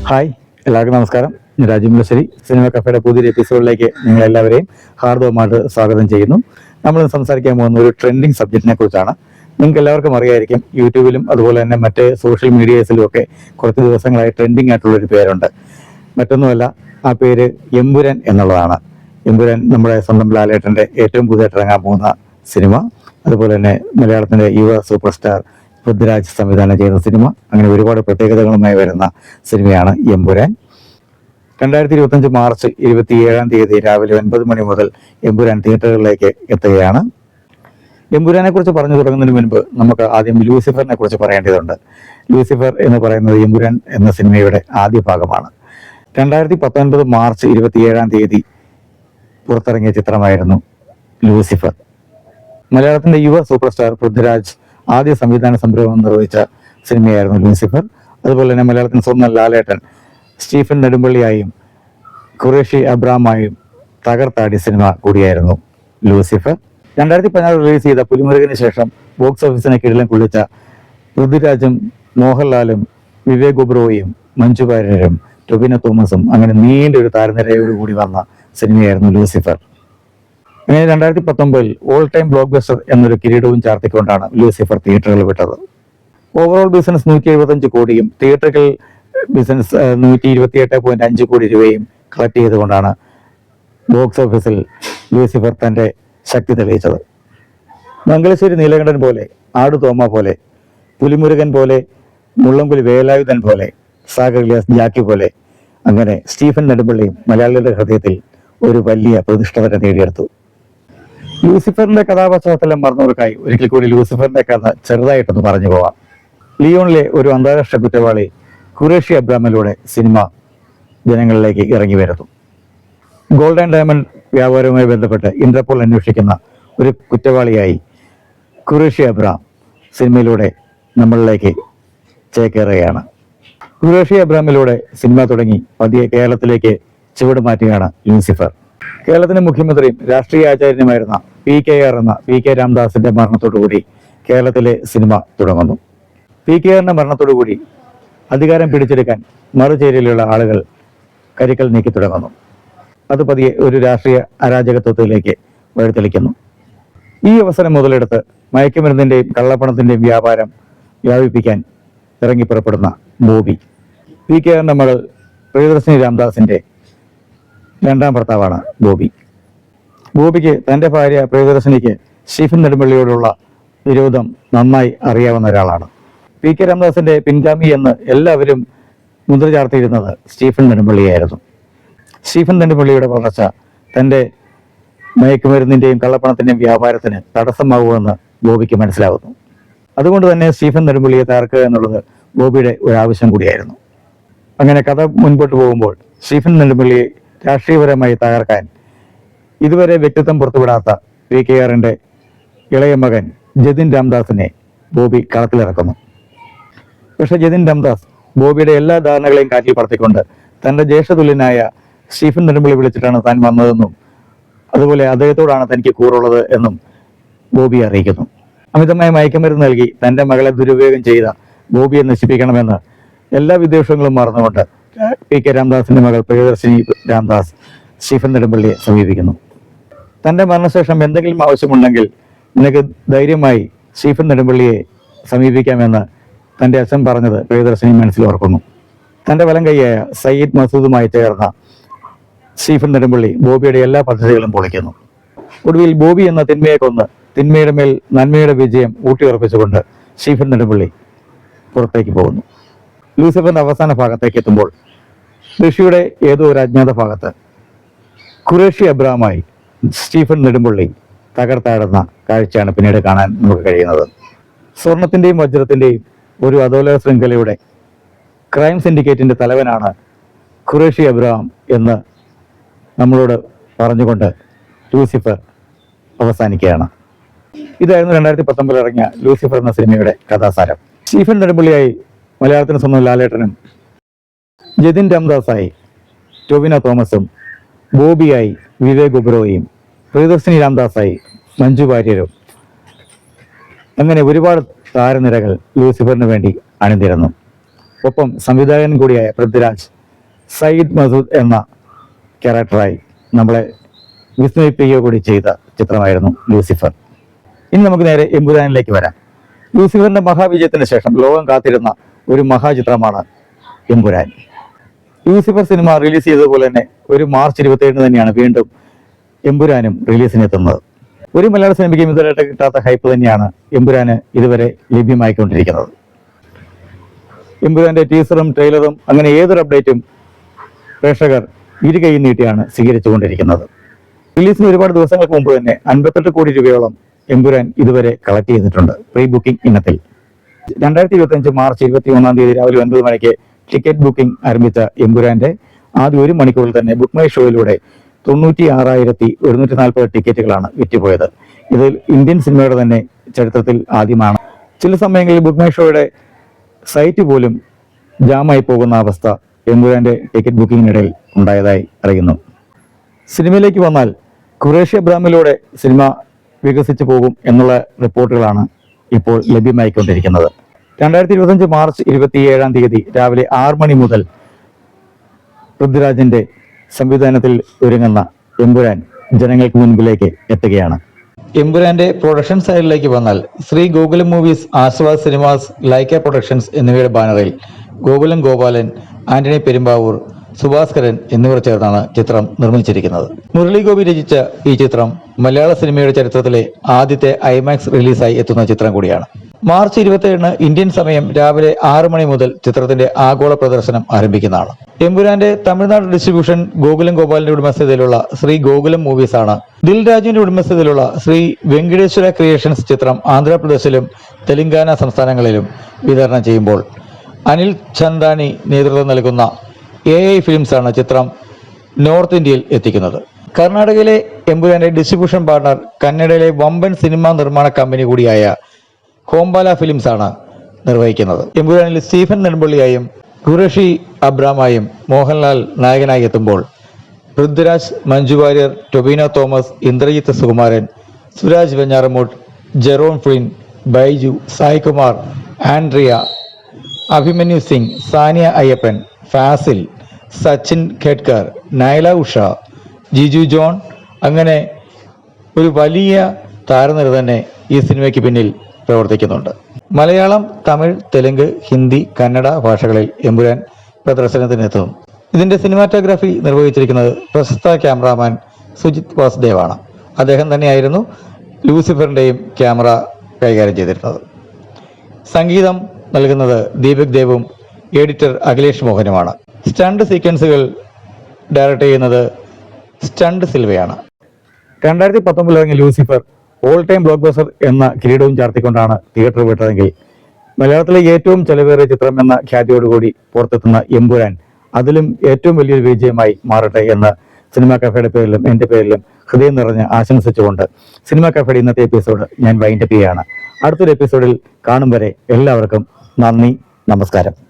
Hi, എല്ലാവർക്കും നമസ്കാരം. ഞാൻ രാജു മുല്ലശ്ശേരി. സിനിമ കഫേയുടെ പുതിയൊരു എപ്പിസോഡിലേക്ക് നിങ്ങളെല്ലാവരെയും ഹാർദവമായിട്ട് സ്വാഗതം ചെയ്യുന്നു. നമ്മൾ സംസാരിക്കാൻ പോകുന്ന ഒരു ട്രെൻഡിങ് സബ്ജക്റ്റിനെ കുറിച്ചാണ്. നിങ്ങൾക്ക് എല്ലാവർക്കും അറിയായിരിക്കും, യൂട്യൂബിലും അതുപോലെ തന്നെ മറ്റ് സോഷ്യൽ മീഡിയസിലും ഒക്കെ കുറച്ച് ദിവസങ്ങളായി ട്രെൻഡിങ് ആയിട്ടുള്ളൊരു പേരുണ്ട്. മറ്റൊന്നുമല്ല, ആ പേര് എമ്പുരാൻ എന്നുള്ളതാണ്. എമ്പുരാൻ നമ്മുടെ സ്വന്തം ലാലേട്ടൻ്റെ ഏറ്റവും പുതിയതായിട്ട് ഇറങ്ങാൻ പോകുന്ന സിനിമ. അതുപോലെ തന്നെ മലയാളത്തിൻ്റെ യുവ സൂപ്പർ സ്റ്റാർ പൃഥ്വിരാജ് സംവിധാനം ചെയ്യുന്ന സിനിമ. അങ്ങനെ ഒരുപാട് പ്രത്യേകതകളുമായി വരുന്ന സിനിമയാണ് എമ്പുരാൻ. 2025 മാർച്ച് 27 രാവിലെ 9 മണി മുതൽ എമ്പുരാൻ തിയേറ്ററുകളിലേക്ക് എത്തുകയാണ്. എമ്പുരാനെ കുറിച്ച് പറഞ്ഞു തുടങ്ങുന്നതിന് മുൻപ് നമുക്ക് ആദ്യം ലൂസിഫറിനെ കുറിച്ച് പറയേണ്ടതുണ്ട്. ലൂസിഫർ എന്ന് പറയുന്നത് എമ്പുരാൻ എന്ന സിനിമയുടെ ആദ്യ ഭാഗമാണ്. 2019 മാർച്ച് 27 പുറത്തിറങ്ങിയ ചിത്രമായിരുന്നു ലൂസിഫർ. മലയാളത്തിന്റെ യുവ സൂപ്പർ സ്റ്റാർ പൃഥ്വിരാജ് ആദ്യ സംവിധാന സംരംഭം നിർവഹിച്ച സിനിമയായിരുന്നു ലൂസിഫർ. അതുപോലെ തന്നെ മലയാളത്തിന് സ്വന്തം ലാലേട്ടൻ സ്റ്റീഫൻ നെടുമ്പള്ളിയായും ഖുറേഷി അബ്രാമായും തകർത്താടിയ സിനിമ കൂടിയായിരുന്നു ലൂസിഫർ. 2016 റിലീസ് ചെയ്ത പുലിമുരുകന് ശേഷം ബോക്സ് ഓഫീസിനെ കിടിലം കൊള്ളിച്ച പൃഥ്വിരാജും മോഹൻലാലും വിവേക് ഒബ്റോയും മഞ്ജു വാര്യരും ടൊവിനോ തോമസും അങ്ങനെ നീണ്ടൊരു താരനിരയോടുകൂടി വന്ന സിനിമയായിരുന്നു ലൂസിഫർ. അങ്ങനെ 2019 ഓൾ ടൈം ബ്ലോക്ക് ബസ്റ്റർ എന്നൊരു കിരീടവും ചാർത്തിക്കൊണ്ടാണ് ലൂസിഫർ തിയേറ്ററുകൾ വിട്ടത്. ഓവറോൾ ബിസിനസ് 175 കോടിയും തിയേറ്ററുകൾ ബിസിനസ് 128.5 കോടി രൂപയും കളക്ട് ചെയ്തുകൊണ്ടാണ് ബോക്സ് ഓഫീസിൽ ലൂസിഫർ തന്റെ ശക്തി തെളിയിച്ചത്. മംഗലശ്ശേരി നീലകണ്ഠൻ പോലെ, ആടു തോമ പോലെ, പുലിമുരുകൻ പോലെ, മുള്ളംകുലി വേലായുധൻ പോലെ, സാഗർ ജാക്കി പോലെ, അങ്ങനെ സ്റ്റീഫൻ നെടുമ്പള്ളിയും മലയാളികളുടെ ഹൃദയത്തിൽ ഒരു വലിയ പ്രതിഷ്ഠ വരെ നേടിയെടുത്തു. ലൂസിഫറിന്റെ കഥാപശ്ചാത്തലം മറന്നവർക്കായി ഒരിക്കൽ കൂടി ലൂസിഫറിന്റെ കഥ ചെറുതായിട്ടൊന്ന് പറഞ്ഞു പോവാം. ലിയോണിലെ ഒരു അന്താരാഷ്ട്ര കുറ്റവാളി ഖുറേഷി അബ്രാമിലൂടെ സിനിമ ജനങ്ങളിലേക്ക് ഇറങ്ങി വരുന്നു. ഗോൾഡ് ആൻഡ് ഡയമണ്ട് വ്യാപാരവുമായി ബന്ധപ്പെട്ട് ഇന്റർപോൾ അന്വേഷിക്കുന്ന ഒരു കുറ്റവാളിയായി ഖുറേഷി അബ്രാം സിനിമയിലൂടെ നമ്മളിലേക്ക് ചേക്കേറുകയാണ്. ഖുറേഷി അബ്രാമിലൂടെ സിനിമ തുടങ്ങി പതിയെ കേരളത്തിലേക്ക് ചുവട് മാറ്റുകയാണ് ലൂസിഫർ. കേരളത്തിന്റെ മുഖ്യമന്ത്രിയും രാഷ്ട്രീയ ആചാര്യനുമായിരുന്ന PKR എന്ന PK രാംദാസിന്റെ മരണത്തോടുകൂടി കേരളത്തിലെ സിനിമ തുടങ്ങുന്നു. PKRന്റെ മരണത്തോടുകൂടി അധികാരം പിടിച്ചെടുക്കാൻ മറുചേരിയിലുള്ള ആളുകൾ കരുക്കൾ നീക്കി തുടങ്ങുന്നു. അത് പതിയെ ഒരു രാഷ്ട്രീയ അരാജകത്വത്തിലേക്ക് വഴിതെളിക്കുന്നു. ഈ അവസരം മുതലെടുത്ത് മയക്കുമരുന്നിന്റെയും കള്ളപ്പണത്തിന്റെയും വ്യാപാരം വ്യാപിപ്പിക്കാൻ ഇറങ്ങിപ്പുറപ്പെടുന്ന ബോബി, PKRന്റെ മകൾ പ്രിയദർശിനി രാംദാസിന്റെ രണ്ടാം ഭർത്താവാണ് ബോബി. ബോബിക്ക് തന്റെ ഭാര്യ പ്രിയദർശിനിക്ക് സ്റ്റീഫൻ നെടുമ്പള്ളിയോടുള്ള വിരോധം നന്നായി അറിയാവുന്ന ഒരാളാണ്. PK രാംദാസിന്റെ പിൻഗാമി എന്ന് എല്ലാവരും മുദ്ര ചാർത്തിയിരുന്നത് സ്റ്റീഫൻ നെടുമ്പള്ളിയായിരുന്നു. സ്റ്റീഫൻ നെടുമ്പള്ളിയുടെ വളർച്ച തന്റെ മയക്കുമരുന്നിന്റെയും കള്ളപ്പണത്തിന്റെയും വ്യാപാരത്തിന് തടസ്സമാകുമെന്ന് ബോബിക്ക് മനസ്സിലാവുന്നു. അതുകൊണ്ട് തന്നെ സ്റ്റീഫൻ നെടുമ്പള്ളിയെ തകർക്കുക എന്നുള്ളത് ബോബിയുടെ ഒരു ആവശ്യം കൂടിയായിരുന്നു. അങ്ങനെ കഥ മുൻപോട്ട് പോകുമ്പോൾ സ്റ്റീഫൻ നെടുമ്പള്ളിയെ രാഷ്ട്രീയപരമായി തകർക്കാൻ ഇതുവരെ വ്യക്തിത്വം പുറത്തുവിടാത്ത PKRന്റെ ഇളയ മകൻ ജതിൻ രാംദാസിനെ ബോബി കളത്തിലിറക്കുന്നു. പക്ഷെ ജതിൻ രാംദാസ് ബോബിയുടെ എല്ലാ ധാരണകളെയും കാറ്റിൽ പറത്തിക്കൊണ്ട് തന്റെ ജ്യേഷ്ഠതുല്യനായ സ്റ്റീഫൻ നെടുമ്പള്ളി വിളിച്ചിട്ടാണ് താൻ വന്നതെന്നും അതുപോലെ അദ്ദേഹത്തോടാണ് തനിക്ക് കൂറുള്ളത് എന്നും ബോബി അറിയിക്കുന്നു. അമിതമായ മയക്കുമരുന്ന് നൽകി തന്റെ മകളെ ദുരുപയോഗം ചെയ്ത ബോബിയെ നശിപ്പിക്കണമെന്ന് എല്ലാ വിദ്വേഷങ്ങളും മറന്നുകൊണ്ട് PK രാംദാസിന്റെ മകൾ പ്രിയദർശിനി രാംദാസ് സ്റ്റീഫൻ നെടുമ്പള്ളിയെ സമീപിക്കുന്നു. തന്റെ മരണശേഷം എന്തെങ്കിലും ആവശ്യമുണ്ടെങ്കിൽ നിനക്ക് ധൈര്യമായി സ്റ്റീഫൻ നെടുമ്പള്ളിയെ സമീപിക്കാമെന്ന് തന്റെ അച്ഛൻ പറഞ്ഞത് പ്രിയദർശിനി മനസ്സിലോർക്കുന്നു. തന്റെ വലം കൈയായ സയ്യിദ് മസൂദുമായി ചേർന്ന സ്റ്റീഫൻ നെടുമ്പള്ളി ബോബിയുടെ എല്ലാ പദ്ധതികളും പൊളിക്കുന്നു. ഒടുവിൽ ബോബി എന്ന തിന്മയെ കൊന്ന് തിന്മയുടെ മേൽ നന്മയുടെ വിജയം ഊട്ടിയുറപ്പിച്ചുകൊണ്ട് സ്റ്റീഫൻ നെടുമ്പള്ളി പുറത്തേക്ക് പോകുന്നു. ലൂസിഫറിന്റെ അവസാന ഭാഗത്തേക്ക് എത്തുമ്പോൾ ഋഷിയുടെ ഏതോ ഒരു അജ്ഞാത ഭാഗത്ത് ഖുറേഷി അബ്രാമായി സ്റ്റീഫൻ നെടുമ്പള്ളി തകർത്താടുന്ന കാഴ്ചയാണ് പിന്നീട് കാണാൻ നമുക്ക് കഴിയുന്നത്. സ്വർണത്തിന്റെയും വജ്രത്തിന്റെയും ഒരു അധോലോക ശൃംഖലയുടെ ക്രൈം സിൻഡിക്കേറ്റിന്റെ തലവനാണ് ഖുറേഷി അബ്രാം എന്ന് നമ്മളോട് പറഞ്ഞുകൊണ്ട് ലൂസിഫർ അവസാനിക്കുകയാണ്. ഇതായിരുന്നു 2019 ഇറങ്ങിയ ലൂസിഫർ എന്ന സിനിമയുടെ കഥാസാരം. സ്റ്റീഫൻ നെടുമ്പള്ളിയായി മലയാളത്തിന് സ്വന്തം ലാലേട്ടനും, ജതിൻ രാംദാസായി ടൊവിനോ തോമസും, ബോബിയായി വിവേക് ഒബ്റോയും, പ്രിയദർശിനി രാംദാസായി മഞ്ജു വാര്യരും, അങ്ങനെ ഒരുപാട് താരനിരകൾ ലൂസിഫറിന് വേണ്ടി അണിനിരന്നു. ഒപ്പം സംവിധായകൻ കൂടിയായ പൃഥ്വിരാജ് സയ്യിദ് മസൂദ് എന്ന ക്യാരക്ടറായി നമ്മളെ വിസ്മയിപ്പിക്കുക കൂടി ചെയ്ത ചിത്രമായിരുന്നു ലൂസിഫർ. ഇനി നമുക്ക് നേരെ എമ്പുരാനിലേക്ക് വരാം. ലൂസിഫറിന്റെ മഹാവിജയത്തിന് ശേഷം ലോകം കാത്തിരുന്ന ഒരു മഹാചിത്രമാണ് എമ്പുരാൻ. ലൂസിഫർ സിനിമ റിലീസ് ചെയ്തതുപോലെ തന്നെ ഒരു മാർച്ച് 27 തന്നെയാണ് വീണ്ടും എമ്പുരാനും റിലീസിനെത്തുന്നത്. ഒരു മലയാള സിനിമയ്ക്കും ഇതുവരെ കിട്ടാത്ത ഹൈപ്പ് തന്നെയാണ് എമ്പുരാന് ഇതുവരെ ലഭ്യമായിക്കൊണ്ടിരിക്കുന്നത്. എമ്പുരാന്റെ ടീസറും ട്രെയിലറും അങ്ങനെ ഏതൊരു അപ്ഡേറ്റും പ്രേക്ഷകർ ഇരുകൈ നീട്ടിയാണ് സ്വീകരിച്ചുകൊണ്ടിരിക്കുന്നത്. റിലീസിന് ഒരുപാട് ദിവസങ്ങൾക്ക് മുമ്പ് തന്നെ 58 കോടി രൂപയോളം എമ്പുരാൻ ഇതുവരെ കളക്ട് ചെയ്തിട്ടുണ്ട് പ്രീ ബുക്കിംഗ് ഇനത്തിൽ. 2025 മാർച്ച് 21 രാവിലെ 9 മണിക്ക് ടിക്കറ്റ് ബുക്കിംഗ് ആരംഭിച്ച എമ്പുരാന്റെ ആദ്യ 1 മണിക്കൂറിൽ തന്നെ ബുക്ക് മൈ ഷോയിലൂടെ 96,140 ടിക്കറ്റുകളാണ് വിറ്റുപോയത്. ഇതിൽ ഇന്ത്യൻ സിനിമയുടെ തന്നെ ചരിത്രത്തിൽ ആദ്യമാണ്. ചില സമയങ്ങളിൽ ബുക്ക് മൈ ഷോയുടെ സൈറ്റ് പോലും ജാമായി പോകുന്ന അവസ്ഥ എമ്പുരാന്റെ ടിക്കറ്റ് ബുക്കിങ്ങിനിടയിൽ ഉണ്ടായതായി അറിയുന്നു. സിനിമയിലേക്ക് വന്നാൽ ഖുറേഷി അബ്രാമിലൂടെ സിനിമ വികസിച്ചു പോകും എന്നുള്ള റിപ്പോർട്ടുകളാണ് ഇപ്പോൾ ലഭ്യമായിക്കൊണ്ടിരിക്കുന്നത്. 2025 മാർച്ച് 27 രാവിലെ 6 മണി മുതൽ പൃഥ്വിരാജിന്റെ സംവിധാനത്തിൽ ഒരുങ്ങുന്ന എമ്പുരാൻ ജനങ്ങൾക്ക് മുൻപിലേക്ക് എത്തുകയാണ്. എമ്പുരാന്റെ പ്രൊഡക്ഷൻ സൈഡിലേക്ക് വന്നാൽ Shri Gokulam movies, Aashirvad cinemas, Lyca productions എന്നിവയുടെ ബാനറിൽ ഗോകുലം ഗോപാലൻ, ആന്റണി പെരുമ്പാവൂർ, സുഭാസ്കരൻ എന്നിവർ ചേർന്നാണ് ചിത്രം നിർമ്മിച്ചിരിക്കുന്നത്. മുരളി ഗോപി രചിച്ച ഈ ചിത്രം മലയാള സിനിമയുടെ ചരിത്രത്തിലെ ആദ്യത്തെ ഐമാക്സ് റിലീസായി എത്തുന്ന ചിത്രം കൂടിയാണ്. മാർച്ച് 27 ഇന്ത്യൻ സമയം രാവിലെ 6 മണി മുതൽ ചിത്രത്തിന്റെ ആഗോള പ്രദർശനം ആരംഭിക്കുന്നതാണ്. എമ്പുരാന്റെ തമിഴ്നാട് ഡിസ്ട്രിബ്യൂഷൻ ഗോകുലം ഗോപാലിന്റെ ഉടമസ്ഥതയിലുള്ള ശ്രീ ഗോകുലം മൂവീസ് ആണ്. ദിൽ രാജുവിന്റെ ഉടമസ്ഥതയിലുള്ള ശ്രീ വെങ്കടേശ്വര ക്രിയേഷൻസ് ചിത്രം ആന്ധ്രാപ്രദേശിലും തെലങ്കാന സംസ്ഥാനങ്ങളിലും വിതരണം ചെയ്യുമ്പോൾ അനിൽ ചന്ദാനി നേതൃത്വം നൽകുന്ന AI ഫിലിംസ് ആണ് ചിത്രം നോർത്ത് ഇന്ത്യയിൽ എത്തിക്കുന്നത്. കർണാടകയിലെ എമ്പുരാന്റെ ഡിസ്ട്രിബ്യൂഷൻ പാർട്ണർ കന്നഡയിലെ വമ്പൻ സിനിമാ നിർമ്മാണ കമ്പനി കൂടിയായ ഹോംബാല ഫിലിംസ് ആണ് നിർവഹിക്കുന്നത്. എമ്പുരാനിൽ സ്റ്റീഫൻ നെടുമ്പള്ളിയായും ഖുറേഷി അബ്രാമായും മോഹൻലാൽ നായകനായി എത്തുമ്പോൾ പൃഥ്വിരാജ്, മഞ്ജു വാര്യർ, ടൊബിനോ തോമസ്, ഇന്ദ്രജിത്ത് സുകുമാരൻ, സുരാജ് വെഞ്ഞാറമൂട്ട്, ജെറോം ഫ്ലിൻ, ബൈജു, സായികുമാർ, ആൻഡ്രിയ, അഭിമന്യു സിംഗ്, സാനിയ അയ്യപ്പൻ, ഫാസിൽ, സച്ചിൻ ഖേഡ്കർ, നൈല ഉഷ, ജിജു ജോൺ, അങ്ങനെ ഒരു വലിയ താരനിര തന്നെ ഈ സിനിമയ്ക്ക് പിന്നിൽ പ്രവർത്തിക്കുന്നുണ്ട്. മലയാളം, തമിഴ്, തെലുങ്ക്, ഹിന്ദി, കന്നഡ ഭാഷകളിൽ എമ്പുരാൻ പ്രദർശനത്തിനെത്തുന്നു. ഇതിന്റെ സിനിമാറ്റോഗ്രാഫി നിർവഹിച്ചിരിക്കുന്നത് പ്രശസ്ത ക്യാമറാമാൻ സുജിത് വാസുദേവാണ്. അദ്ദേഹം തന്നെയായിരുന്നു ലൂസിഫറിന്റെയും ക്യാമറ കൈകാര്യം ചെയ്തിരുന്നത്. സംഗീതം നൽകുന്നത് ദീപക് ദേവും എഡിറ്റർ അഖിലേഷ് മോഹനുമാണ്. സ്റ്റണ്ട് സീക്വൻസുകൾ ഡയറക്റ്റ് ചെയ്യുന്നത് സ്റ്റണ്ട് സിൽവയാണ്. 2019 ഇറങ്ങിയ Lucifer all time blockbuster എന്ന കിരീടവും ചാർത്തിക്കൊണ്ടാണ് തിയേറ്റർ വിട്ടതെങ്കിൽ മലയാളത്തിലെ ഏറ്റവും ചെലവേറിയ ചിത്രം എന്ന ഖ്യാതിയോടുകൂടി പുറത്തെത്തുന്ന എമ്പുരാൻ അതിലും ഏറ്റവും വലിയൊരു വിജയമായി മാറട്ടെ എന്ന് സിനിമാ കഫേയുടെ പേരിലും എൻ്റെ പേരിലും ഹൃദയം നിറഞ്ഞ് ആശംസിച്ചുകൊണ്ട് സിനിമാ കഫേയുടെ ഇന്നത്തെ എപ്പിസോഡ് ഞാൻ വൈൻഡപ്പ് ചെയ്യുകയാണ്. അടുത്തൊരു എപ്പിസോഡിൽ കാണും വരെ എല്ലാവർക്കും നന്ദി, നമസ്കാരം.